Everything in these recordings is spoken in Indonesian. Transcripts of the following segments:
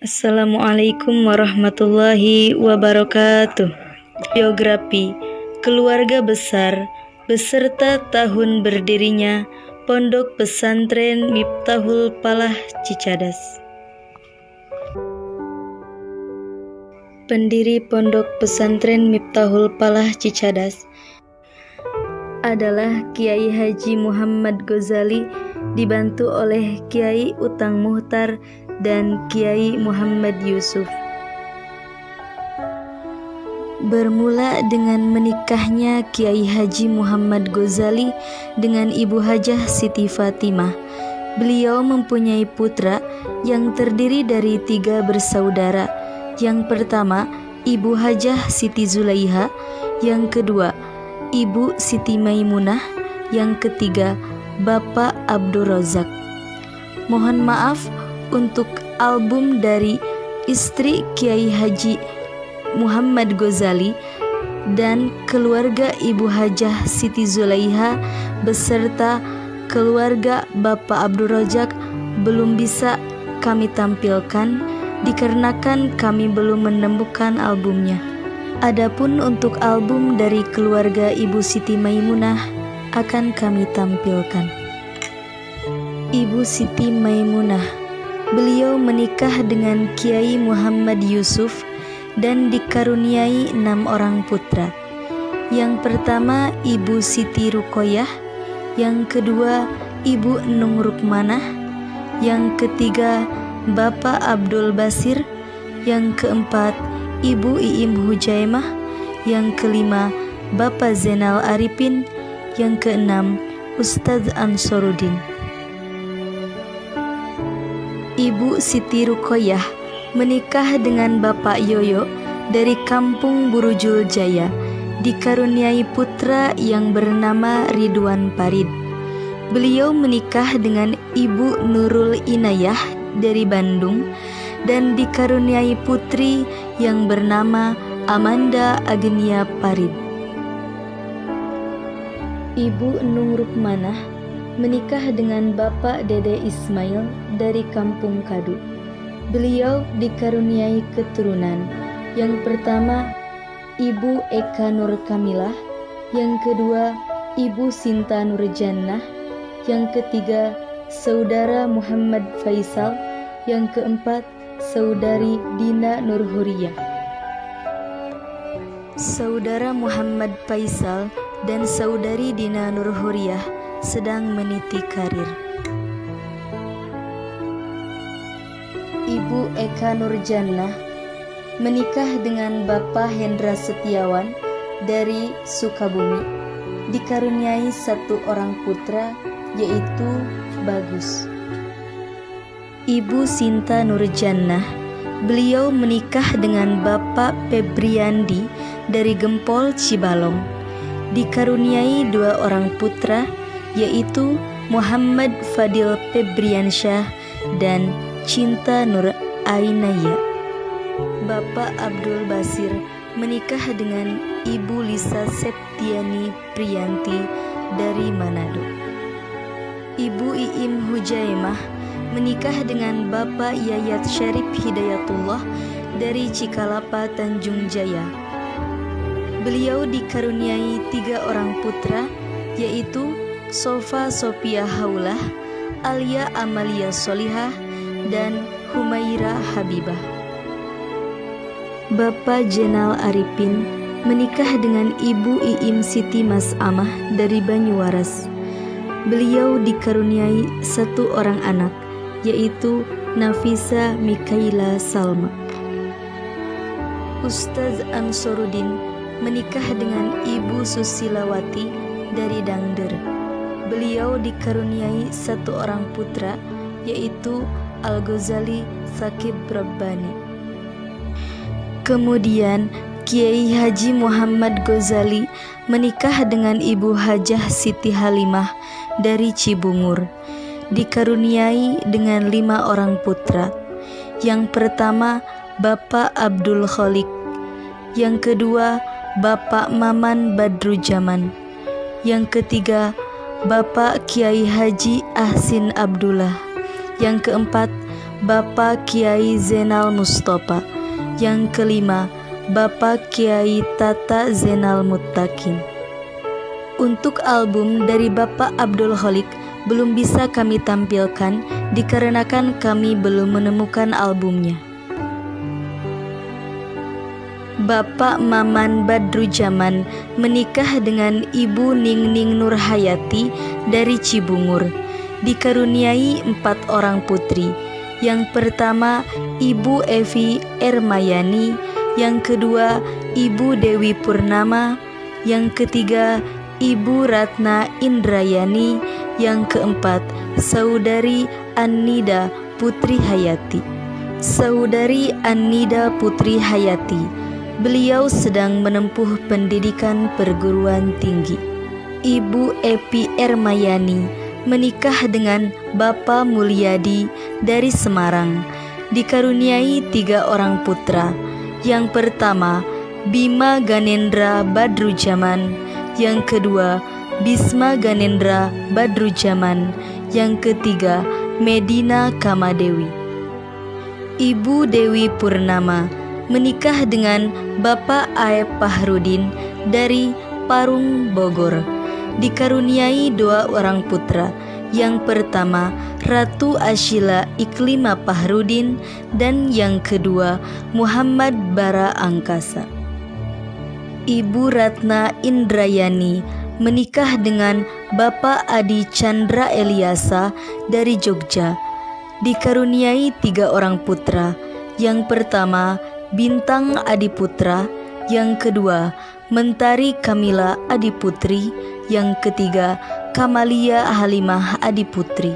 Assalamualaikum warahmatullahi wabarakatuh. Biografi keluarga besar beserta tahun berdirinya Pondok Pesantren Miftahul Falah Cicadas. Pendiri Pondok Pesantren Miftahul Falah Cicadas adalah Kiai Haji Muhammad Ghazali, dibantu oleh Kiai Utang Muhtar dan Kiai Muhammad Yusuf. Bermula dengan menikahnya Kiai Haji Muhammad Ghazali dengan Ibu Hajah Siti Fatimah. Beliau mempunyai putra yang terdiri dari 3 bersaudara. Yang pertama, Ibu Hajah Siti Zulaiha. Yang kedua, Ibu Siti Maimunah. Yang ketiga, Bapak Abdul Razak. Mohon maaf untuk album dari istri Kiai Haji Muhammad Ghazali dan keluarga Ibu Hajah Siti Zulaiha beserta keluarga Bapak Abdul Razak belum bisa kami tampilkan dikarenakan kami belum menemukan albumnya. Adapun untuk album dari keluarga Ibu Siti Maimunah akan kami tampilkan. Ibu Siti Maimunah, beliau menikah dengan Kiai Muhammad Yusuf dan dikaruniai 6 orang putra. Yang pertama Ibu Siti Ruqoyah, yang kedua Ibu Nung Rukmanah, yang ketiga Bapak Abdul Basir, yang keempat Ibu Iim Hujaimah, yang kelima Bapak Zainal Arifin, yang keenam Ustadz Ansaruddin. Ibu Siti Ruqoyah menikah dengan Bapak Yoyo dari kampung Burujul Jaya, dikaruniai putra yang bernama Ridwan Farid. Beliau menikah dengan Ibu Nurul Inayah dari Bandung dan dikaruniai putri yang bernama Amanda Agnia Farid. Ibu Nung Rukmanah menikah dengan Bapak Dede Ismail dari Kampung Kadu. Beliau dikaruniai keturunan. Yang pertama Ibu Eka Nur Kamilah, yang kedua Ibu Sinta Nur Jannah, yang ketiga Saudara Muhammad Faisal, yang keempat Saudari Dina Nur Huriyah. Saudara Muhammad Faisal dan Saudari Dina Nur Huriyah sedang meniti karir. Ibu Eka Nur Jannah menikah dengan Bapak Hendra Setiawan dari Sukabumi, dikaruniai 1 orang putra yaitu Bagus. Ibu Sinta Nur Jannah, beliau menikah dengan Bapak Febriandi dari Gempol Cibalong, dikaruniai 2 orang putra yaitu Muhammad Fadil Febriansyah dan Cinta Nur Ainaya. Bapak Abdul Basir menikah dengan Ibu Lisa Septiani Priyanti dari Manado. Ibu Iim Hujaimah menikah dengan Bapak Yayat Syarif Hidayatullah dari Cikalapa Tanjung Jaya. Beliau dikaruniai 3 orang putra yaitu Sofa Sophia Haulah, Alia Amalia Solihah, dan Humaira Habibah. Bapak Zainal Arifin menikah dengan Ibu Iim Siti Mas'amah dari Banyuwaras. Beliau dikaruniai 1 orang anak yaitu Nafisa Mikaila Salma. Ustadz Ansaruddin menikah dengan Ibu Susilawati dari Dangder. Beliau dikaruniai 1 orang putra yaitu Al-Ghazali Sakib Rabbani. Kemudian Kiai Haji Muhammad Ghazali menikah dengan Ibu Hajah Siti Halimah dari Cibungur, dikaruniai dengan 5 orang putra. Yang pertama Bapak Abdul Khalik, yang kedua Bapak Maman Badrujaman, yang ketiga Bapak Kiai Haji Ahsin Abdullah, yang keempat Bapak Kiai Zainal Mustopa. Yang kelima, Bapak Kiai Tata Zainal Muttaqin. Untuk album dari Bapak Abdul Kholik belum bisa kami tampilkan dikarenakan kami belum menemukan albumnya. Bapak Maman Badrujaman menikah dengan Ibu Ningning Nurhayati dari Cibungur, dikaruniai 4 orang putri. Yang pertama Ibu Evi Ermayani, yang kedua Ibu Dewi Purnama, yang ketiga Ibu Ratna Indrayani, yang keempat Saudari Annida Putri Hayati. Saudari Annida Putri Hayati, beliau sedang menempuh pendidikan perguruan tinggi. Ibu Epi Ermayani menikah dengan Bapak Mulyadi dari Semarang, dikaruniai 3 orang putra. Yang pertama Bima Ganendra Badrujaman, yang kedua Bisma Ganendra Badrujaman, yang ketiga Medina Kamadewi. Ibu Dewi Purnama menikah dengan Bapak Aep Pahrudin dari Parung, Bogor, dikaruniai 2 orang putra. Yang pertama Ratu Ashila Iklima Pahrudin, dan yang kedua Muhammad Bara Angkasa. Ibu Ratna Indrayani menikah dengan Bapak Adi Chandra Eliasa dari Jogja, dikaruniai 3 orang putra. Yang pertama Bintang Adiputra, yang kedua Mentari Kamila Adiputri, yang ketiga Kamalia Halimah Adiputri.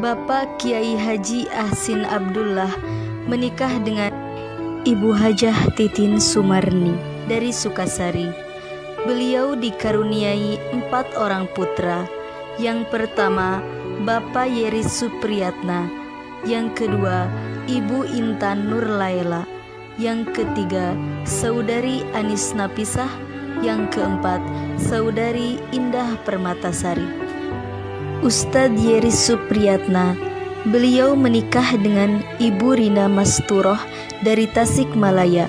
Bapak Kiai Haji Ahsin Abdullah menikah dengan Ibu Hajah Titin Sumarni dari Sukasari. Beliau dikaruniai 4 orang putra. Yang pertama Bapak Yeri Supriyatna, yang kedua Ibu Intan Nurlaila, yang ketiga Saudari Anis Napisah, yang keempat Saudari Indah Permatasari. Ustadz Yeri Supriyatna, beliau menikah dengan Ibu Rina Masturoh dari Tasikmalaya,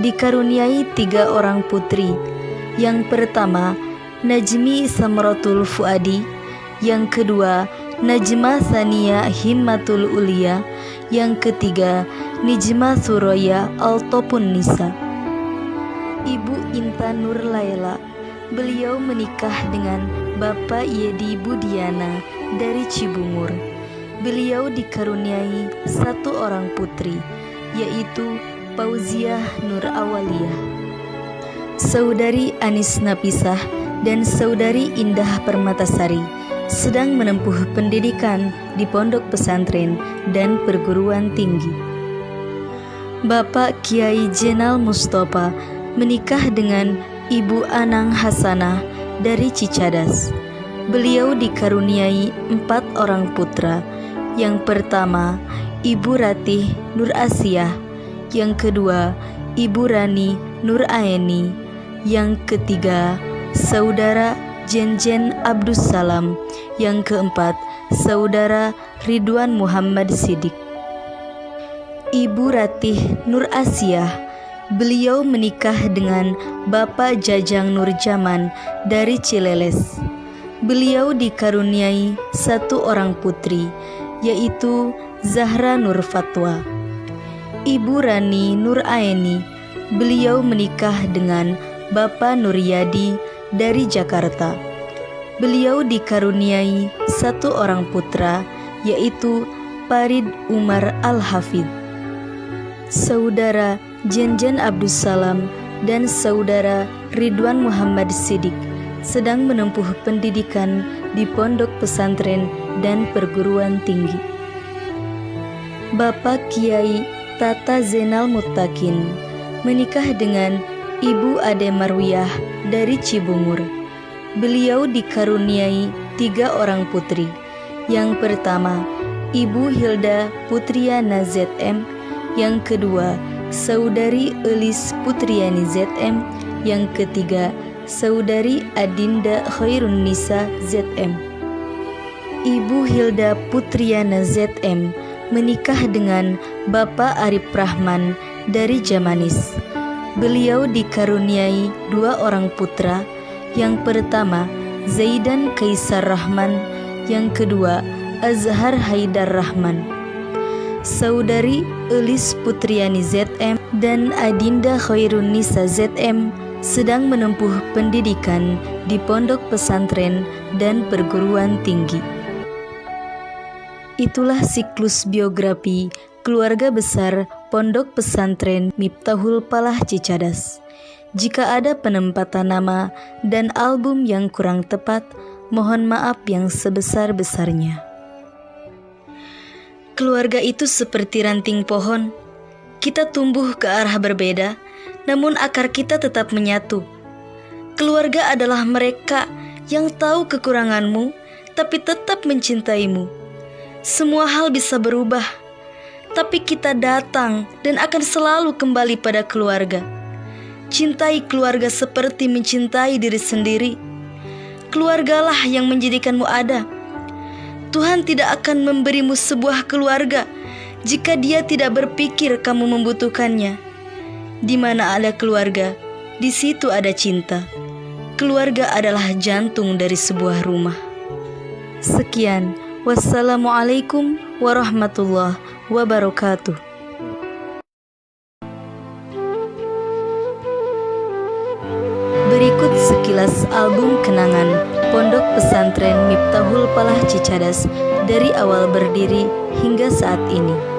dikaruniai 3 orang putri. Yang pertama Najmi Samrotul Fuadi, yang kedua Najma Sania Himmatul Ulia, yang ketiga Nijma Suroya Altopun Nisa. Ibu Intan Nurlaila, beliau menikah dengan Bapak Yedi Budiana dari Cibungur. Beliau dikaruniai 1 orang putri, yaitu Pauziah Nur Awaliyah. Saudari Anis Napisah dan Saudari Indah Permatasari sedang menempuh pendidikan di pondok pesantren dan perguruan tinggi. Bapak Kiai Zainal Mustopa menikah dengan Ibu Anang Hasanah dari Cicadas. Beliau dikaruniai 4 orang putra. Yang pertama Ibu Ratih Nur Asiyah, yang kedua Ibu Rani Nur Aeni, yang ketiga Saudara Jenjen Abdussalam, yang keempat Saudara Ridwan Muhammad Siddiq. Ibu Ratih Nur Asiyah, beliau menikah dengan Bapak Jajang Nurjaman dari Cileles. Beliau dikaruniai 1 orang putri, yaitu Zahra Nur Fatwa. Ibu Rani Nur Aeni, beliau menikah dengan Bapak Nuryadi dari Jakarta. Beliau dikaruniai 1 orang putra, yaitu Farid Umar Al-Hafid. Saudara Jenjen Abdussalam dan Saudara Ridwan Muhammad Siddiq sedang menempuh pendidikan di pondok pesantren dan perguruan tinggi. Bapak Kiai Tata Zainal Muttaqin menikah dengan Ibu Ade Marwiyah dari Cibungur. Beliau dikaruniai 3 orang putri. Yang pertama Ibu Hilda Putriana ZM, yang kedua Saudari Elis Putriani ZM, yang ketiga Saudari Adinda Khairun Nisa ZM. Ibu Hilda Putriana ZM menikah dengan Bapak Arif Rahman dari Jamanis. Beliau dikaruniai 2 orang putra, yang pertama Zaidan Kaisar Rahman, yang kedua Azhar Haidar Rahman. Saudari Elis Putriani ZM dan Adinda Khairunisa ZM sedang menempuh pendidikan di pondok pesantren dan perguruan tinggi. Itulah siklus biografi keluarga besar Pondok Pesantren Miftahul Falah Cicadas. Jika ada penempatan nama dan album yang kurang tepat, mohon maaf yang sebesar-besarnya. Keluarga itu seperti ranting pohon. Kita tumbuh ke arah berbeda, namun akar kita tetap menyatu. Keluarga adalah mereka yang tahu kekuranganmu, tapi tetap mencintaimu. Semua hal bisa berubah, tapi kita datang dan akan selalu kembali pada keluarga. Cintai keluarga seperti mencintai diri sendiri. Keluargalah yang menjadikanmu ada. Tuhan tidak akan memberimu sebuah keluarga jika Dia tidak berpikir kamu membutuhkannya. Di mana ada keluarga, di situ ada cinta. Keluarga adalah jantung dari sebuah rumah. Sekian. Wassalamualaikum warahmatullahi wabarakatuh. Berikut sekilas album kenangan Pondok Pesantren Miftahul Falah Cicadas dari awal berdiri hingga saat ini.